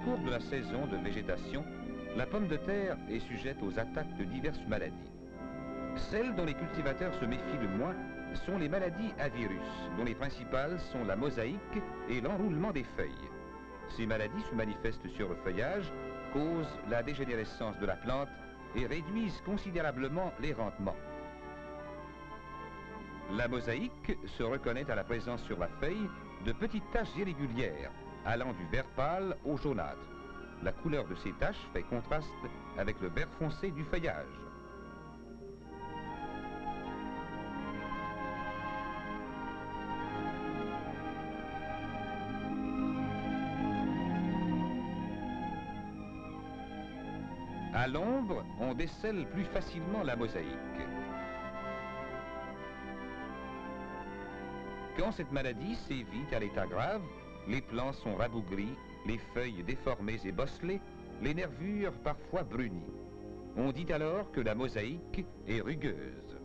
cours de la saison de végétation, la pomme de terre est sujette aux attaques de diverses maladies. Celles dont les cultivateurs se méfient le moins sont les maladies à virus, dont les principales sont la mosaïque et l'enroulement des feuilles. Ces maladies se manifestent sur le feuillage, causent la dégénérescence de la plante et réduisent considérablement les rendements. La mosaïque se reconnaît à la présence sur la feuille de petites taches irrégulières, allant du vert pâle au jaunâtre. La couleur de ces taches fait contraste avec le vert foncé du feuillage. À l'ombre, on décèle plus facilement la mosaïque. Quand cette maladie sévit à l'état grave, les plants sont rabougris, les feuilles déformées et bosselées, les nervures parfois brunies. On dit alors que la mosaïque est rugueuse.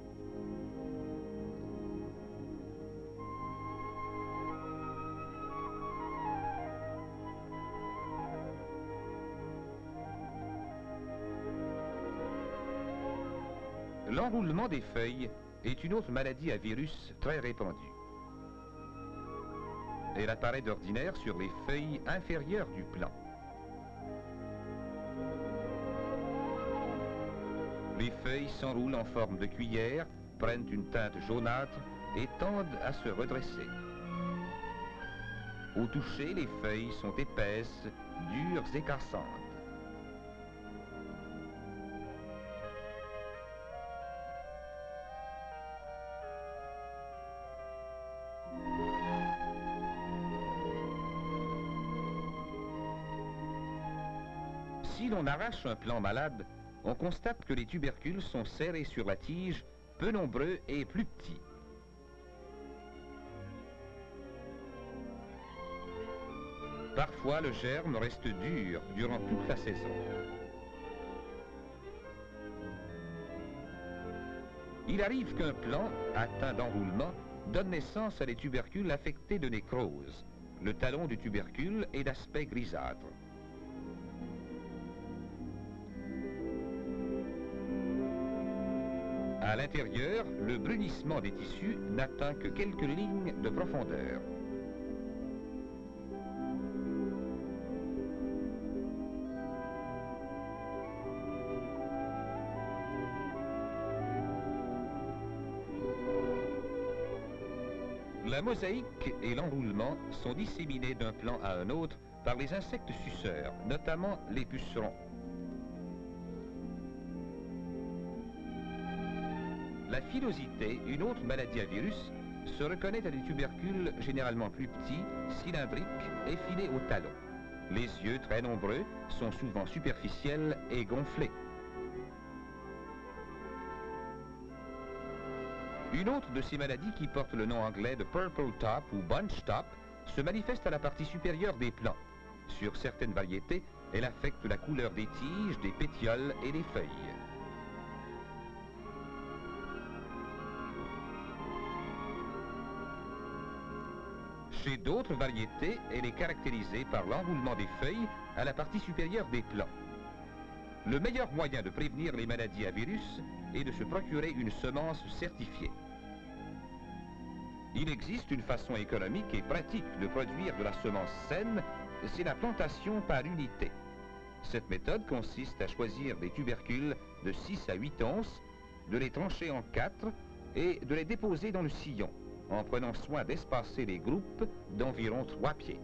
L'enroulement des feuilles est une autre maladie à virus très répandue. Elle apparaît d'ordinaire sur les feuilles inférieures du plant. Les feuilles s'enroulent en forme de cuillère, prennent une teinte jaunâtre et tendent à se redresser. Au toucher, les feuilles sont épaisses, dures et cassantes. Si l'on arrache un plant malade, on constate que les tubercules sont serrés sur la tige, peu nombreux et plus petits. Parfois, le germe reste dur durant toute la saison. Il arrive qu'un plant, atteint d'enroulement, donne naissance à des tubercules affectés de nécrose. Le talon du tubercule est d'aspect grisâtre. À l'intérieur, le brunissement des tissus n'atteint que quelques lignes de profondeur. La mosaïque et l'enroulement sont disséminés d'un plant à un autre par les insectes suceurs, notamment les pucerons. La phylosité, une autre maladie à virus, se reconnaît à des tubercules généralement plus petits, cylindriques, effilés au talon. Les yeux, très nombreux, sont souvent superficiels et gonflés. Une autre de ces maladies qui porte le nom anglais de purple top ou bunch top se manifeste à la partie supérieure des plants. Sur certaines variétés, elle affecte la couleur des tiges, des pétioles et des feuilles. Chez d'autres variétés, elle est caractérisée par l'enroulement des feuilles à la partie supérieure des plants. Le meilleur moyen de prévenir les maladies à virus est de se procurer une semence certifiée. Il existe une façon économique et pratique de produire de la semence saine, c'est la plantation par unité. Cette méthode consiste à choisir des tubercules de 6 à 8 onces, de les trancher en 4 et de les déposer dans le sillon, en prenant soin d'espacer les groupes d'environ 3 pieds.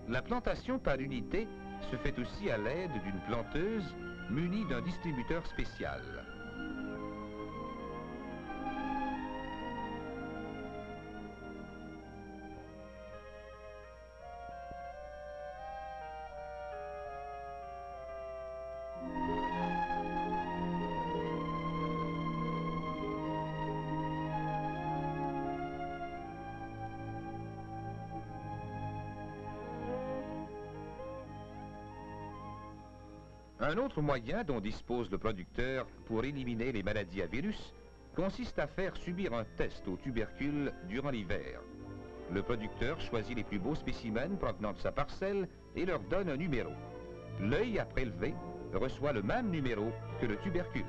La plantation par unité se fait aussi à l'aide d'une planteuse munie d'un distributeur spécial. Un autre moyen dont dispose le producteur pour éliminer les maladies à virus consiste à faire subir un test aux tubercules durant l'hiver. Le producteur choisit les plus beaux spécimens provenant de sa parcelle et leur donne un numéro. L'œil à prélever reçoit le même numéro que le tubercule.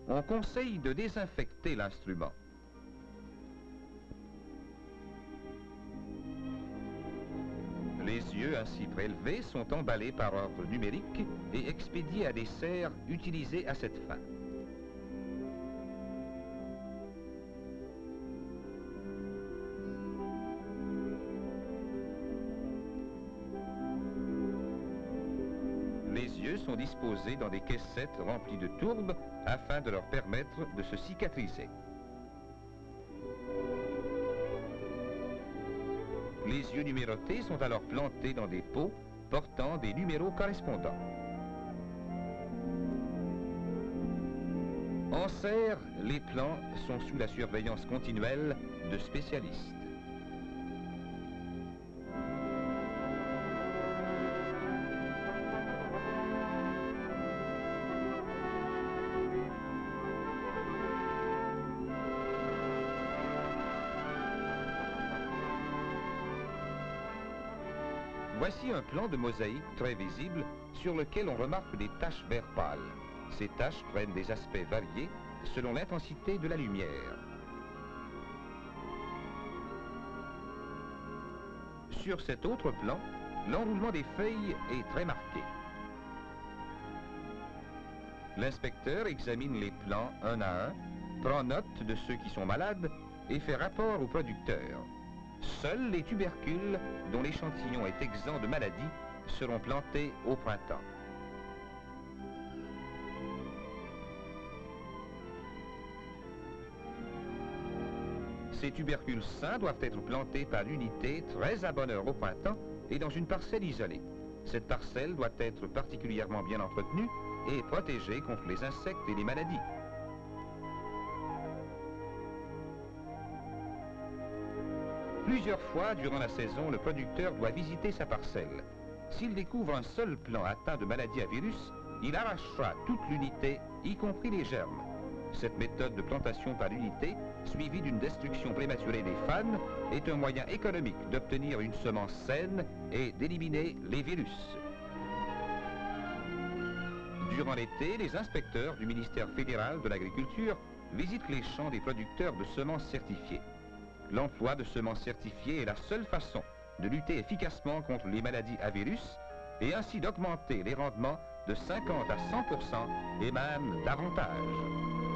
On conseille de désinfecter l'instrument. Les yeux ainsi prélevés sont emballés par ordre numérique et expédiés à des serres utilisées à cette fin. Les yeux sont disposés dans des caissettes remplies de tourbes afin de leur permettre de se cicatriser. Les yeux numérotés sont alors plantés dans des pots portant des numéros correspondants. En serre, les plants sont sous la surveillance continuelle de spécialistes. Voici un plan de mosaïque très visible sur lequel on remarque des taches vert pâle. Ces taches prennent des aspects variés selon l'intensité de la lumière. Sur cet autre plan, l'enroulement des feuilles est très marqué. L'inspecteur examine les plants un à un, prend note de ceux qui sont malades et fait rapport au producteur. Seuls les tubercules, dont l'échantillon est exempt de maladie, seront plantés au printemps. Ces tubercules sains doivent être plantés par l'unité très à bonne heure au printemps et dans une parcelle isolée. Cette parcelle doit être particulièrement bien entretenue et protégée contre les insectes et les maladies. Plusieurs fois durant la saison, le producteur doit visiter sa parcelle. S'il découvre un seul plant atteint de maladie à virus, il arrachera toute l'unité, y compris les germes. Cette méthode de plantation par l'unité, suivie d'une destruction prématurée des fans, est un moyen économique d'obtenir une semence saine et d'éliminer les virus. Durant l'été, les inspecteurs du ministère fédéral de l'Agriculture visitent les champs des producteurs de semences certifiées. L'emploi de semences certifiées est la seule façon de lutter efficacement contre les maladies à virus et ainsi d'augmenter les rendements de 50 à 100% et même davantage.